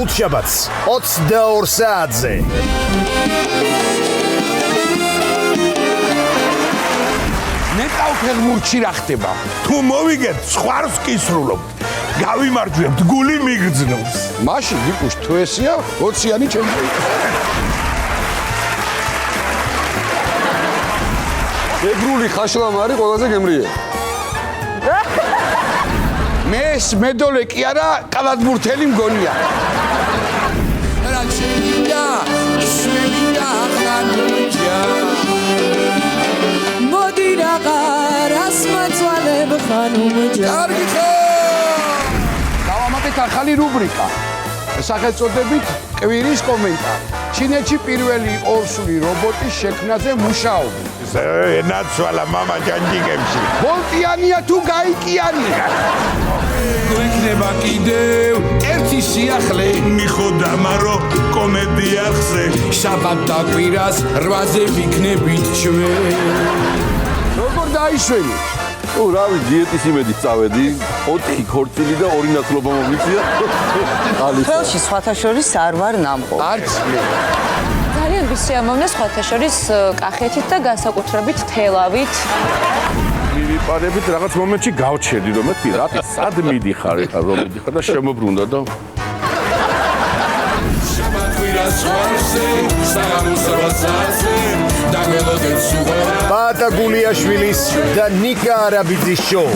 ხუთშაბათს 22 საათზე. ნეტავ-ფეხბურთში რა ხდება? თუ მოვიგეთ, სხვარს კისრულობთ. გავიმარჯვებთ, გული მიგრძნობს. მაშინ გიკუშ თუ ესია 20-იანი ჩემპიონი. ეგრული ხაშლამარი ყველაზე გემრიელი. მეს მედოლე კი არა, კალათბურთელი მგონია. მოდი რაღაც მოწვალებ ხან უმჯა. კარგი ხო! დავამატეთ ახალი რუბრიკა. სახელწოდებით კვირის კომენტარი. ჩინეთში პირველი ორსული რობოტის შექმნაზე მუშაობენ. ნაცვალა მამა ჯანჯიკებში. ბოლტიანია თუ გაიკიანია? გვექნება კიდევ ერთი სიახლე მიხოდამარო კომედიახზე. შაბათ და კვირას 8-ზე ვიქნებით ჩვენ. როგორ დაიშვენი? თუ რავი, დიეტის იმედით წავედი, 4 ქორწილი და 2 ნაცვლობა მომიწია. ხელში სხვათა შორის არ ვარ ნამყო. არც მე. ძალიან ვისიამოვნე სხვათა შორის კახეთით და განსაკუთრებით თელავით. მივიპარებით რაღაც მომენტში გავჩერდი რომ მე რატო სად მიდიხარ ეხლა რომ მიდიხარ და შემოbrunda და შაბათ კვირას 8-ზე საღამოს 8-ზე დაგველოდეთ სუღერა ბატა გულიაშვილის და ნიკა არაბიძის შოუ.